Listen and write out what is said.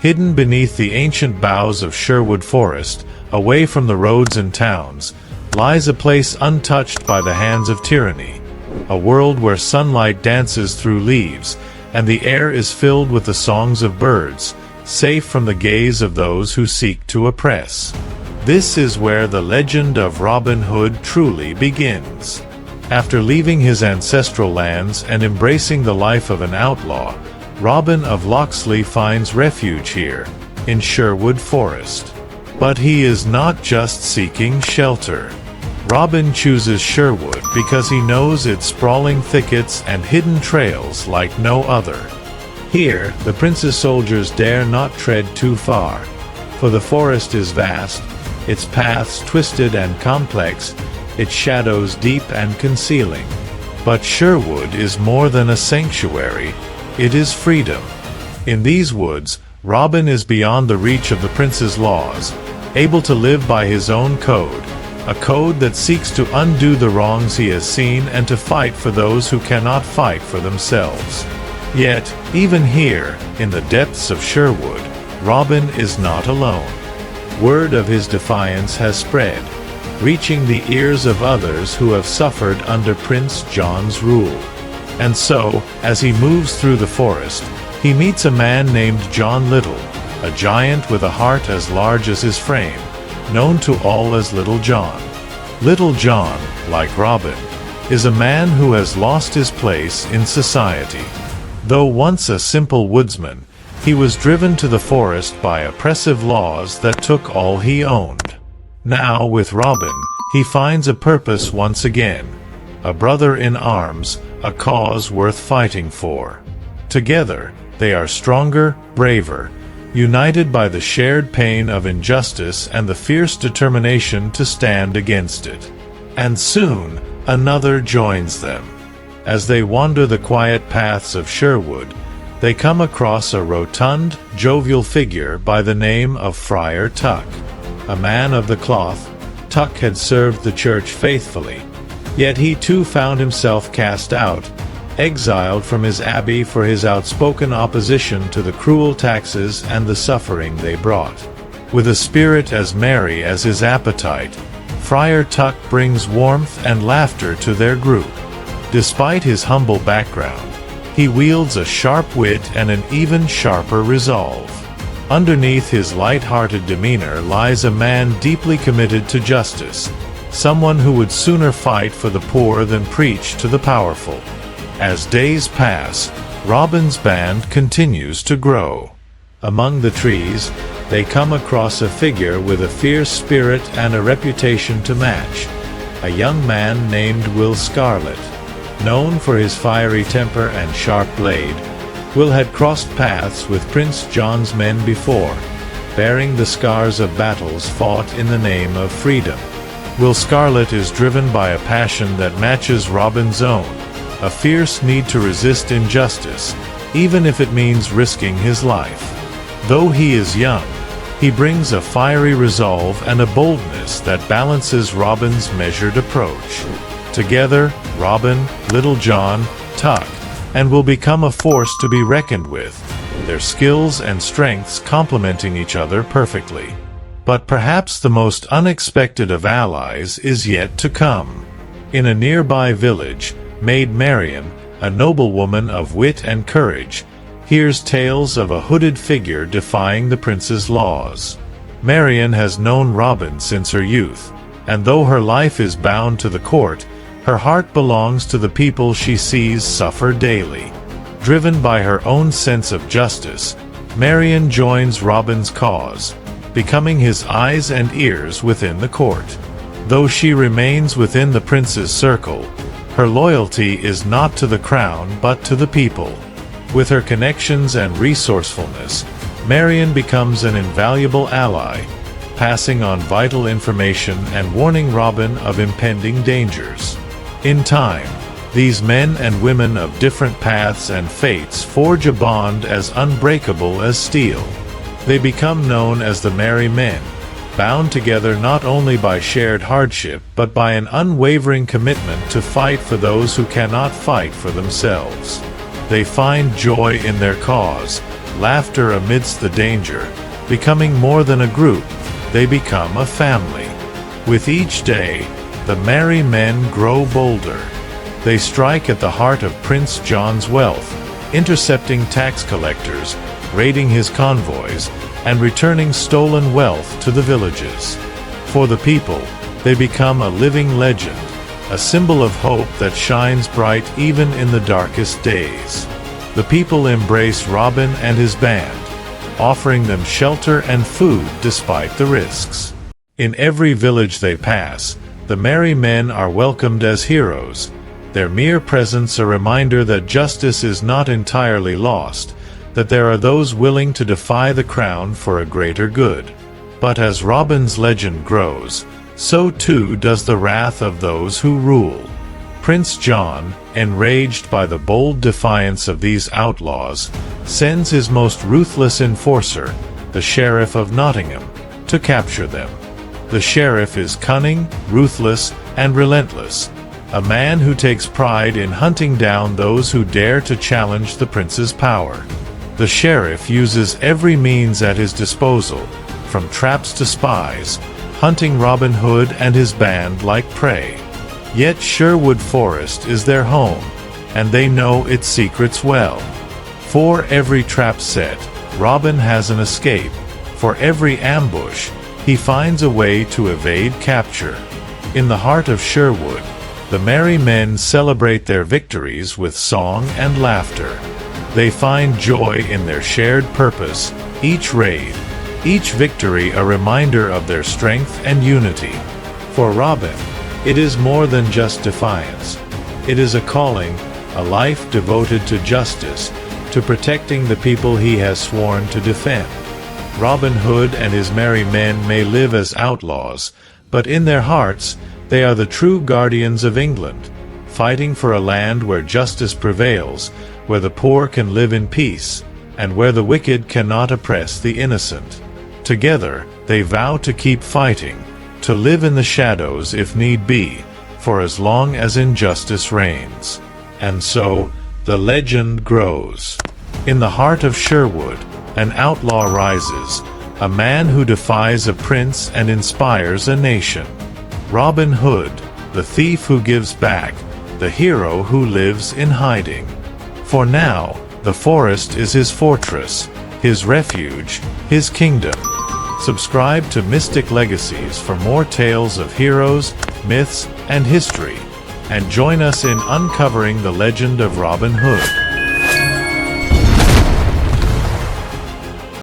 Hidden beneath the ancient boughs of Sherwood Forest, away from the roads and towns, lies a place untouched by the hands of tyranny, a world where sunlight dances through leaves, and the air is filled with the songs of birds, safe from the gaze of those who seek to oppress. This is where the legend of Robin Hood truly begins. After leaving his ancestral lands and embracing the life of an outlaw, Robin of Loxley finds refuge here, in Sherwood Forest. But he is not just seeking shelter. Robin chooses Sherwood because he knows its sprawling thickets and hidden trails like no other. Here, the prince's soldiers dare not tread too far, for the forest is vast, its paths twisted and complex, its shadows deep and concealing. But Sherwood is more than a sanctuary. It is freedom. In these woods, Robin is beyond the reach of the prince's laws, able to live by his own code, a code that seeks to undo the wrongs he has seen and to fight for those who cannot fight for themselves. Yet, even here, in the depths of Sherwood, Robin is not alone. Word of his defiance has spread, reaching the ears of others who have suffered under Prince John's rule. And so, as he moves through the forest, he meets a man named John Little, a giant with a heart as large as his frame, known to all as Little John. Little John, like Robin, is a man who has lost his place in society. Though once a simple woodsman, he was driven to the forest by oppressive laws that took all he owned. Now, with Robin, he finds a purpose once again, a brother in arms, a cause worth fighting for. Together, they are stronger, braver, united by the shared pain of injustice and the fierce determination to stand against it. And soon, another joins them. As they wander the quiet paths of Sherwood, they come across a rotund, jovial figure by the name of Friar Tuck. A man of the cloth, Tuck had served the church faithfully, yet he too found himself cast out, exiled from his abbey for his outspoken opposition to the cruel taxes and the suffering they brought. With a spirit as merry as his appetite, Friar Tuck brings warmth and laughter to their group. Despite his humble background, he wields a sharp wit and an even sharper resolve. Underneath his light-hearted demeanor lies a man deeply committed to justice, someone who would sooner fight for the poor than preach to the powerful. As days pass, Robin's band continues to grow. Among the trees, they come across a figure with a fierce spirit and a reputation to match, a young man named Will Scarlet. Known for his fiery temper and sharp blade, Will had crossed paths with Prince John's men before, bearing the scars of battles fought in the name of freedom. Will Scarlet is driven by a passion that matches Robin's own, a fierce need to resist injustice, even if it means risking his life. Though he is young, he brings a fiery resolve and a boldness that balances Robin's measured approach. Together, Robin, Little John, Tuck, and will become a force to be reckoned with, their skills and strengths complementing each other perfectly. But perhaps the most unexpected of allies is yet to come. In a nearby village, Maid Marian, a noblewoman of wit and courage, hears tales of a hooded figure defying the prince's laws. Marian has known Robin since her youth, and though her life is bound to the court, her heart belongs to the people she sees suffer daily. Driven by her own sense of justice, Marian joins Robin's cause, becoming his eyes and ears within the court. Though she remains within the prince's circle, her loyalty is not to the crown but to the people. With her connections and resourcefulness, Marian becomes an invaluable ally, passing on vital information and warning Robin of impending dangers. In time, these men and women of different paths and fates forge a bond as unbreakable as steel. They become known as the Merry Men, bound together not only by shared hardship but by an unwavering commitment to fight for those who cannot fight for themselves. They find joy in their cause, laughter amidst the danger. Becoming more than a group, they become a family. With each day, the merry men grow bolder. They strike at the heart of Prince John's wealth, intercepting tax collectors, raiding his convoys, and returning stolen wealth to the villages. For the people, they become a living legend, a symbol of hope that shines bright even in the darkest days. The people embrace Robin and his band, offering them shelter and food despite the risks. In every village they pass, the merry men are welcomed as heroes, their mere presence a reminder that justice is not entirely lost, that there are those willing to defy the crown for a greater good. But as Robin's legend grows, so too does the wrath of those who rule. Prince John, enraged by the bold defiance of these outlaws, sends his most ruthless enforcer, the Sheriff of Nottingham, to capture them. The sheriff is cunning, ruthless, and relentless, a man who takes pride in hunting down those who dare to challenge the prince's power. The sheriff uses every means at his disposal, from traps to spies, hunting Robin Hood and his band like prey. Yet Sherwood Forest is their home, and they know its secrets well. For every trap set, Robin has an escape. For every ambush, he finds a way to evade capture. In the heart of Sherwood, the merry men celebrate their victories with song and laughter. They find joy in their shared purpose, each raid, each victory a reminder of their strength and unity. For Robin, it is more than just defiance. It is a calling, a life devoted to justice, to protecting the people he has sworn to defend. Robin Hood and his merry men may live as outlaws, but in their hearts, they are the true guardians of England, fighting for a land where justice prevails, where the poor can live in peace, and where the wicked cannot oppress the innocent. Together, they vow to keep fighting, to live in the shadows if need be, for as long as injustice reigns. And so, the legend grows. In the heart of Sherwood, an outlaw rises, a man who defies a prince and inspires a nation. Robin Hood, the thief who gives back, the hero who lives in hiding. For now, the forest is his fortress, his refuge, his kingdom. Subscribe to Mystic Legacies for more tales of heroes, myths, and history, and join us in uncovering the legend of Robin Hood.